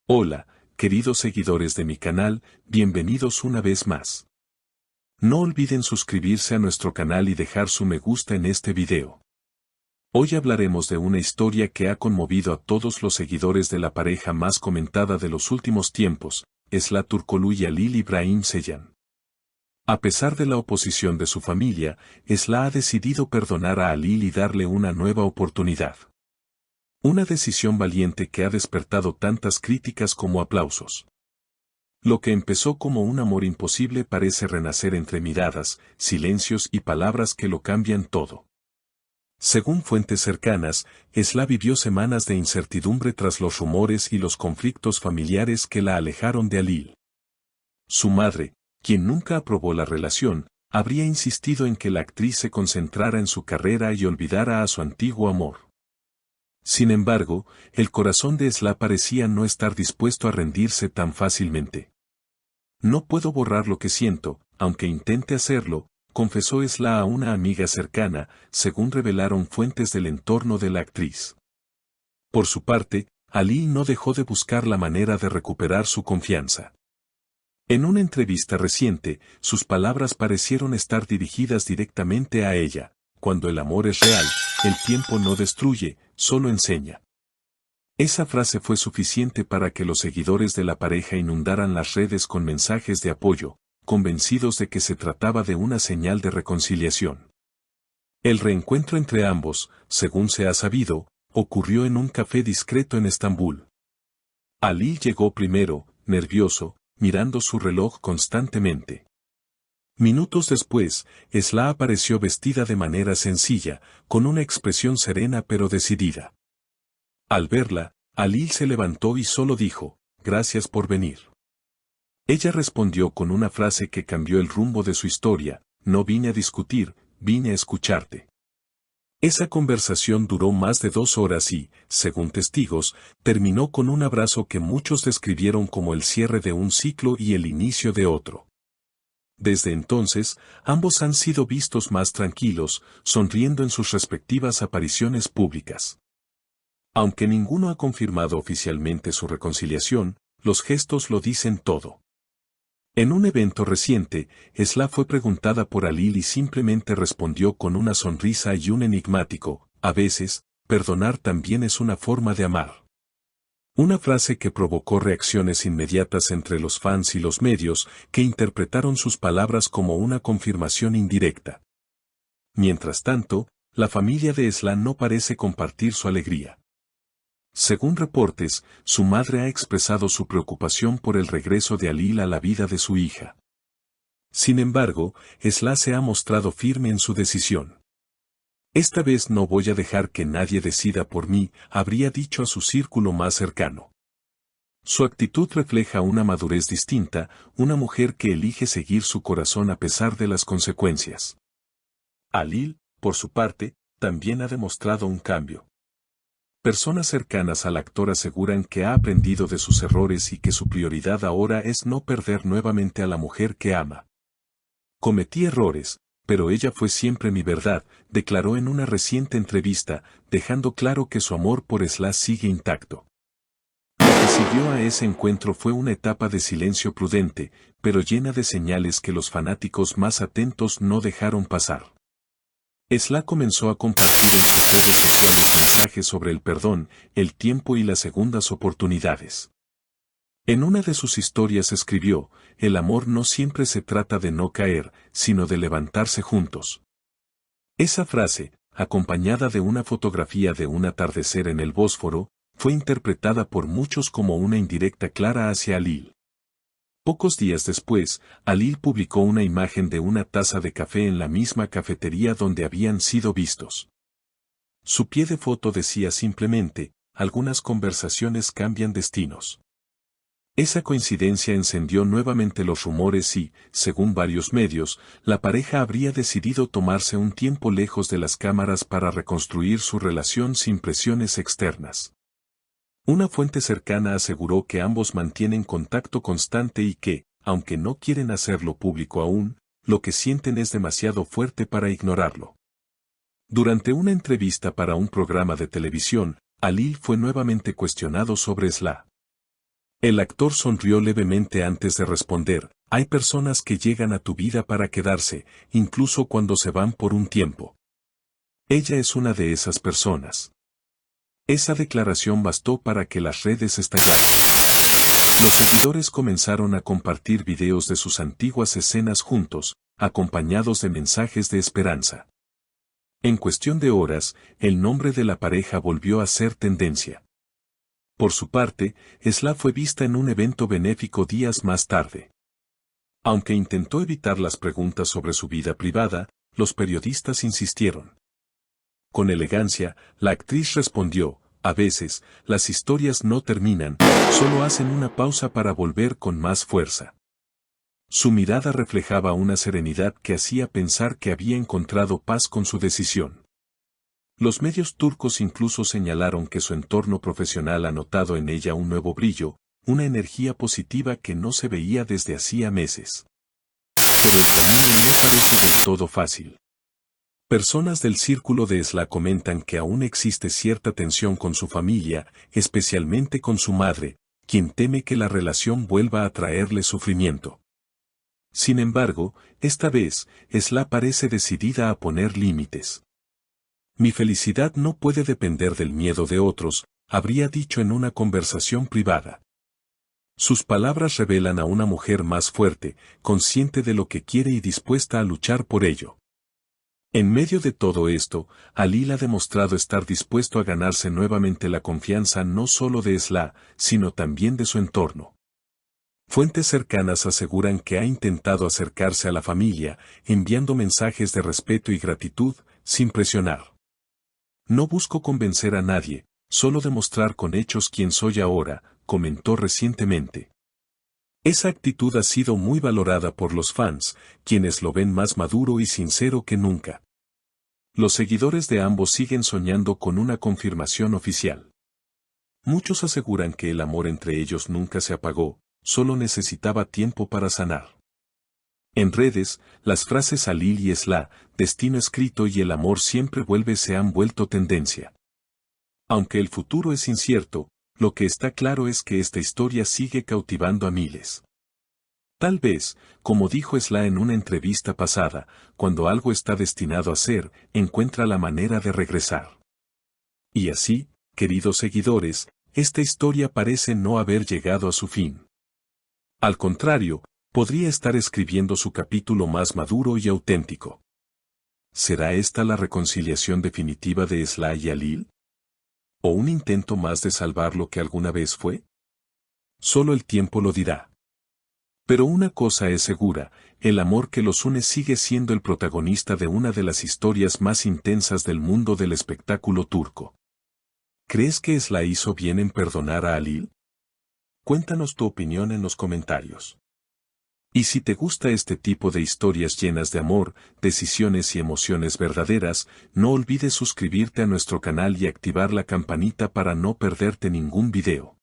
Hola, queridos seguidores de mi canal, bienvenidos una vez más. No olviden suscribirse a nuestro canal y dejar su me gusta en este video. Hoy hablaremos de una historia que ha conmovido a todos los seguidores de la pareja más comentada de los últimos tiempos, Esla Turkoglu y Halil İbrahim Ceylan. A pesar de la oposición de su familia, Esla ha decidido perdonar a Halil y darle una nueva oportunidad. Una decisión valiente que ha despertado tantas críticas como aplausos. Lo que empezó como un amor imposible parece renacer entre miradas, silencios y palabras que lo cambian todo. Según fuentes cercanas, Esla vivió semanas de incertidumbre tras los rumores y los conflictos familiares que la alejaron de Halil. Su madre, quien nunca aprobó la relación, habría insistido en que la actriz se concentrara en su carrera y olvidara a su antiguo amor. Sin embargo, el corazón de Esla parecía no estar dispuesto a rendirse tan fácilmente. No puedo borrar lo que siento, aunque intente hacerlo, confesó Esla a una amiga cercana, según revelaron fuentes del entorno de la actriz. Por su parte, Halil no dejó de buscar la manera de recuperar su confianza. En una entrevista reciente, sus palabras parecieron estar dirigidas directamente a ella: cuando el amor es real, el tiempo no destruye, solo enseña. Esa frase fue suficiente para que los seguidores de la pareja inundaran las redes con mensajes de apoyo, convencidos de que se trataba de una señal de reconciliación. El reencuentro entre ambos, según se ha sabido, ocurrió en un café discreto en Estambul. Halil llegó primero, nervioso, mirando su reloj constantemente. Minutos después, Esla apareció vestida de manera sencilla, con una expresión serena pero decidida. Al verla, Halil se levantó y solo dijo: «Gracias por venir». Ella respondió con una frase que cambió el rumbo de su historia: «No vine a discutir, vine a escucharte». Esa conversación duró más de 2 horas y, según testigos, terminó con un abrazo que muchos describieron como el cierre de un ciclo y el inicio de otro. Desde entonces, ambos han sido vistos más tranquilos, sonriendo en sus respectivas apariciones públicas. Aunque ninguno ha confirmado oficialmente su reconciliación, los gestos lo dicen todo. En un evento reciente, Esla fue preguntada por Halil y simplemente respondió con una sonrisa y un enigmático: «A veces, perdonar también es una forma de amar». Una frase que provocó reacciones inmediatas entre los fans y los medios, que interpretaron sus palabras como una confirmación indirecta. Mientras tanto, la familia de Esla no parece compartir su alegría. Según reportes, su madre ha expresado su preocupación por el regreso de Halil a la vida de su hija. Sin embargo, Esla se ha mostrado firme en su decisión. «Esta vez no voy a dejar que nadie decida por mí», habría dicho a su círculo más cercano. Su actitud refleja una madurez distinta, una mujer que elige seguir su corazón a pesar de las consecuencias. Halil, por su parte, también ha demostrado un cambio. Personas cercanas al actor aseguran que ha aprendido de sus errores y que su prioridad ahora es no perder nuevamente a la mujer que ama. «Cometí errores, pero ella fue siempre mi verdad», declaró en una reciente entrevista, dejando claro que su amor por Esla sigue intacto. Lo que siguió a ese encuentro fue una etapa de silencio prudente, pero llena de señales que los fanáticos más atentos no dejaron pasar. Esla comenzó a compartir en sus redes sociales mensajes sobre el perdón, el tiempo y las segundas oportunidades. En una de sus historias escribió: «El amor no siempre se trata de no caer, sino de levantarse juntos». Esa frase, acompañada de una fotografía de un atardecer en el Bósforo, fue interpretada por muchos como una indirecta clara hacia Halil. Pocos días después, Halil publicó una imagen de una taza de café en la misma cafetería donde habían sido vistos. Su pie de foto decía simplemente: «Algunas conversaciones cambian destinos». Esa coincidencia encendió nuevamente los rumores y, según varios medios, la pareja habría decidido tomarse un tiempo lejos de las cámaras para reconstruir su relación sin presiones externas. Una fuente cercana aseguró que ambos mantienen contacto constante y que, aunque no quieren hacerlo público aún, lo que sienten es demasiado fuerte para ignorarlo. Durante una entrevista para un programa de televisión, Halil fue nuevamente cuestionado sobre Esla. El actor sonrió levemente antes de responder, hay personas que llegan a tu vida para quedarse, incluso cuando se van por un tiempo. Ella es una de esas personas. Esa declaración bastó para que las redes estallaran. Los seguidores comenzaron a compartir videos de sus antiguas escenas juntos, acompañados de mensajes de esperanza. En cuestión de horas, el nombre de la pareja volvió a ser tendencia. Por su parte, Esla fue vista en un evento benéfico días más tarde. Aunque intentó evitar las preguntas sobre su vida privada, los periodistas insistieron. Con elegancia, la actriz respondió, a veces, las historias no terminan, solo hacen una pausa para volver con más fuerza. Su mirada reflejaba una serenidad que hacía pensar que había encontrado paz con su decisión. Los medios turcos incluso señalaron que su entorno profesional ha notado en ella un nuevo brillo, una energía positiva que no se veía desde hacía meses. Pero el camino no parece del todo fácil. Personas del círculo de Esla comentan que aún existe cierta tensión con su familia, especialmente con su madre, quien teme que la relación vuelva a traerle sufrimiento. Sin embargo, esta vez, Esla parece decidida a poner límites. Mi felicidad no puede depender del miedo de otros, habría dicho en una conversación privada. Sus palabras revelan a una mujer más fuerte, consciente de lo que quiere y dispuesta a luchar por ello. En medio de todo esto, Halil ha demostrado estar dispuesto a ganarse nuevamente la confianza no solo de Esla, sino también de su entorno. Fuentes cercanas aseguran que ha intentado acercarse a la familia, enviando mensajes de respeto y gratitud, sin presionar. No busco convencer a nadie, solo demostrar con hechos quién soy ahora, comentó recientemente. Esa actitud ha sido muy valorada por los fans, quienes lo ven más maduro y sincero que nunca. Los seguidores de ambos siguen soñando con una confirmación oficial. Muchos aseguran que el amor entre ellos nunca se apagó, solo necesitaba tiempo para sanar. En redes, las frases Halil y Esla, destino escrito y el amor siempre vuelve se han vuelto tendencia. Aunque el futuro es incierto, lo que está claro es que esta historia sigue cautivando a miles. Tal vez, como dijo Esla en una entrevista pasada, cuando algo está destinado a ser, encuentra la manera de regresar. Y así, queridos seguidores, esta historia parece no haber llegado a su fin. Al contrario, podría estar escribiendo su capítulo más maduro y auténtico. ¿Será esta la reconciliación definitiva de Esla y Halil? ¿O un intento más de salvar lo que alguna vez fue? Solo el tiempo lo dirá. Pero una cosa es segura, el amor que los une sigue siendo el protagonista de una de las historias más intensas del mundo del espectáculo turco. ¿Crees que Esla hizo bien en perdonar a Halil? Cuéntanos tu opinión en los comentarios. Y si te gusta este tipo de historias llenas de amor, decisiones y emociones verdaderas, no olvides suscribirte a nuestro canal y activar la campanita para no perderte ningún video.